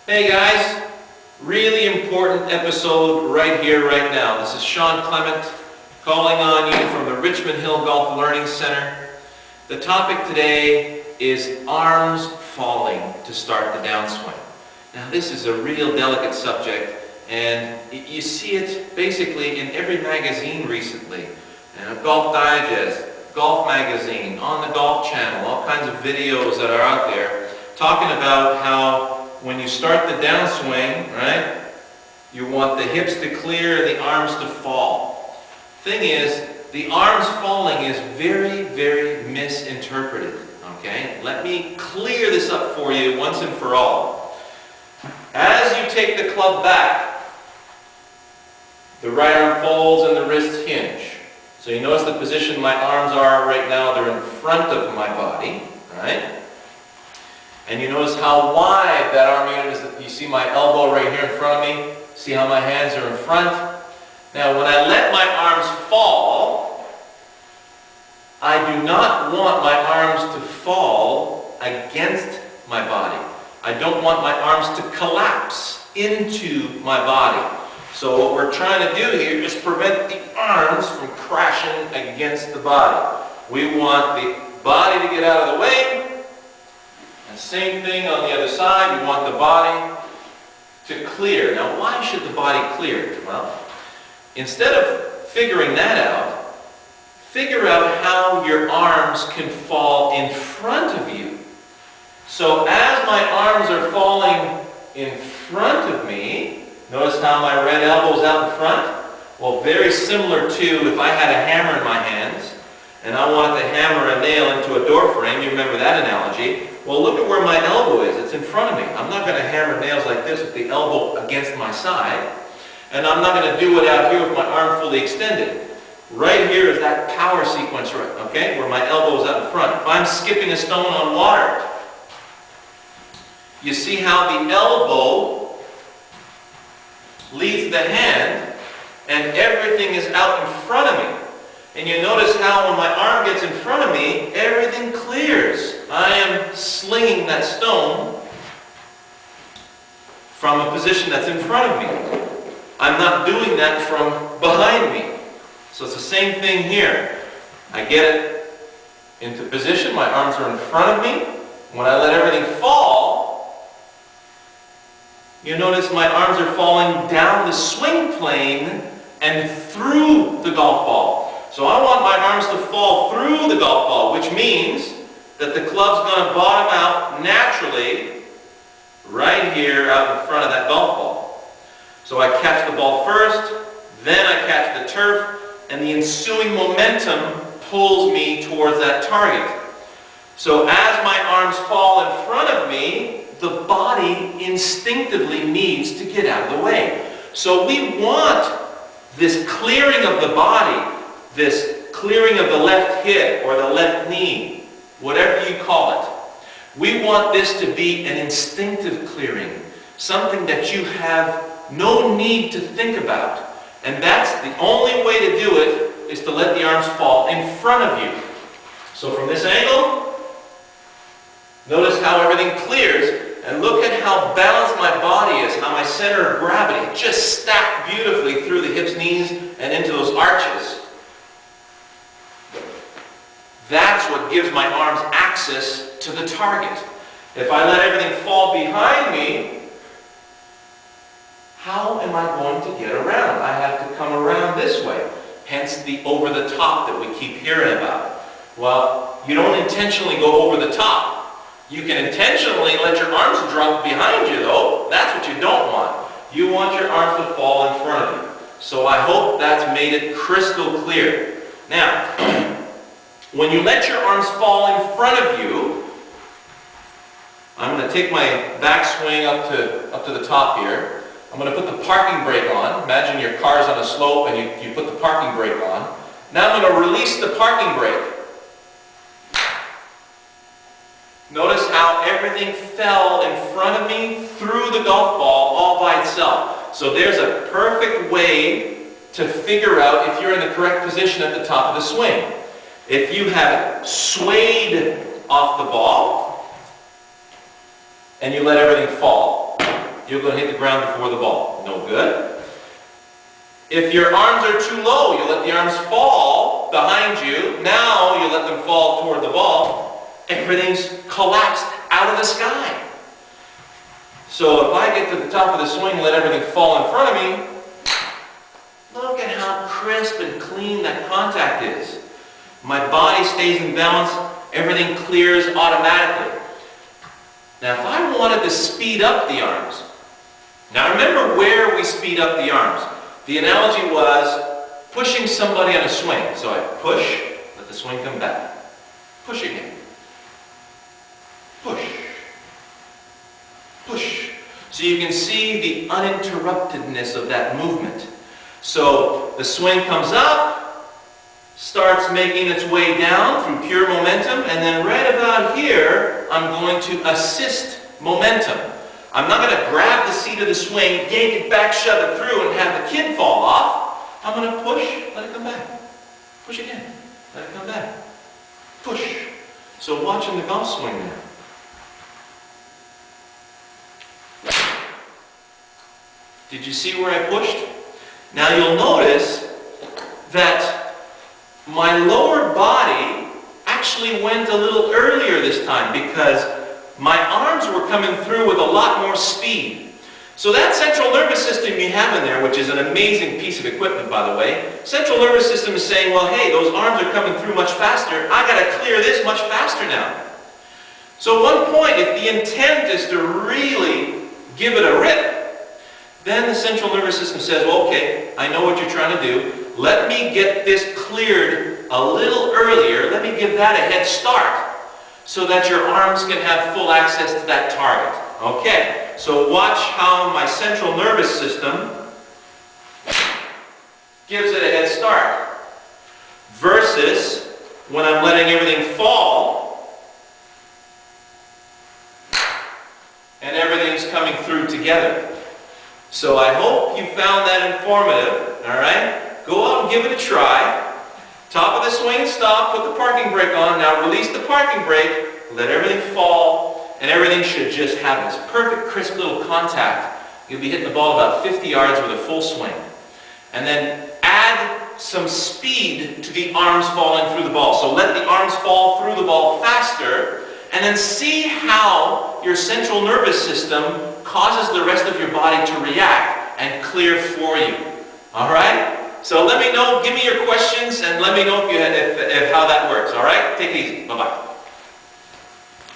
Hey guys, really important episode right here, right now. This is Shawn Clement calling on you from the Richmond Hill Golf Learning Center. The topic today is arms falling to start the downswing. Now this is a real delicate subject, and you see it basically in every magazine recently. Golf Digest, Golf Magazine, on the Golf Channel, all kinds of videos that are out there talking about how when you start the downswing, right, you want the hips to clear and the arms to fall. Thing is, the arms falling is very, very misinterpreted, okay? Let me clear this up for you once and for all. As you take the club back, the right arm folds and the wrists hinge. So you notice the position my arms are right now, they're in front of my body, right? And you notice how wide that arm unit is. You see my elbow right here in front of me? See how my hands are in front? Now when I let my arms fall, I do not want my arms to fall against my body. I don't want my arms to collapse into my body. So what we're trying to do here is prevent the arms from crashing against the body. We want the body to get out of the way. And same thing on the other side. You want the body to clear. Now why should the body clear? Well, instead of figuring that out, figure out how your arms can fall in front of you. So as my arms are falling in front of me, notice how my red elbow's out in front? Well, very similar to if I had a hammer in my hands and I wanted to hammer a nail into a door frame. You remember that analogy? Well, look at where my elbow is. It's in front of me. I'm not going to hammer nails like this with the elbow against my side. And I'm not going to do it out here with my arm fully extended. Right here is that power sequence, okay, where my elbow is out in front. If I'm skipping a stone on water, you see how the elbow leads the hand and everything is out in front of me. And you notice how when my arm gets in front of me, everything clears. I am slinging that stone from a position that's in front of me. I'm not doing that from behind me. So it's the same thing here. I get it into position, my arms are in front of me. When I let everything fall, you notice my arms are falling down the swing plane and through the golf ball. So I want my arms to fall through the golf ball, which means that the club's going to bottom out naturally right here out in front of that golf ball. So I catch the ball first, then I catch the turf, and the ensuing momentum pulls me towards that target. So as my arms fall in front of me, the body instinctively needs to get out of the way. So we want this clearing of the body, this clearing of the left hip or the left knee, whatever you call it. We want this to be an instinctive clearing, something that you have no need to think about. And that's the only way to do it, is to let the arms fall in front of you. So from this angle, notice how everything clears. And look at how balanced my body is, how my center of gravity just stacked beautifully through the hips, knees, and into those arches. That's what gives my arms access to the target. If I let everything fall behind me, how am I going to get around? I have to come around this way. Hence the over the top that we keep hearing about. Well, you don't intentionally go over the top. You can intentionally let your arms drop behind you though. That's what you don't want. You want your arms to fall in front of you. So I hope that's made it crystal clear. Now, when you let your arms fall in front of you, I'm going to take my backswing up to the top here. I'm going to put the parking brake on. Imagine your car's on a slope and you put the parking brake on. Now I'm going to release the parking brake. Notice how everything fell in front of me through the golf ball all by itself. So there's a perfect way to figure out if you're in the correct position at the top of the swing. If you have it swayed off the ball and you let everything fall, you're going to hit the ground before the ball. No good. If your arms are too low, you let the arms fall behind you. Now you let them fall toward the ball. Everything's collapsed out of the sky. So if I get to the top of the swing and let everything fall in front of me, look at how crisp and clean that contact is. My body stays in balance. Everything clears automatically. Now if I wanted to speed up the arms, now remember where we speed up the arms. The analogy was pushing somebody on a swing. So I push, let the swing come back. Push again. Push. Push. So you can see the uninterruptedness of that movement. So the swing comes up, starts making its way down through pure momentum, and then right about here, I'm going to assist momentum. I'm not going to grab the seat of the swing, yank it back, shove it through, and have the kid fall off. I'm going to push, let it come back. Push again, let it come back. Push. So watching the golf swing now. Did you see where I pushed? Now you'll notice that my lower body actually went a little earlier this time because my arms were coming through with a lot more speed. So that central nervous system you have in there, which is an amazing piece of equipment by the way, central nervous system is saying, well hey, those arms are coming through much faster, I got to clear this much faster now. So at one point, if the intent is to really give it a rip, then the central nervous system says, well, okay, I know what you're trying to do. Let me get this cleared a little earlier. Let me give that a head start so that your arms can have full access to that target. Okay, so watch how my central nervous system gives it a head start versus when I'm letting everything fall and everything's coming through together. So I hope you found that informative, all right? Go out and give it a try. Top of the swing, stop, put the parking brake on. Now release the parking brake, let everything fall, and everything should just have this perfect, crisp little contact. You'll be hitting the ball about 50 yards with a full swing. And then add some speed to the arms falling through the ball. So let the arms fall through the ball faster, and then see how your central nervous system causes the rest of your body to react and clear for you. All right? So let me know, give me your questions, and let me know if how that works. All right? Take it easy. Bye-bye.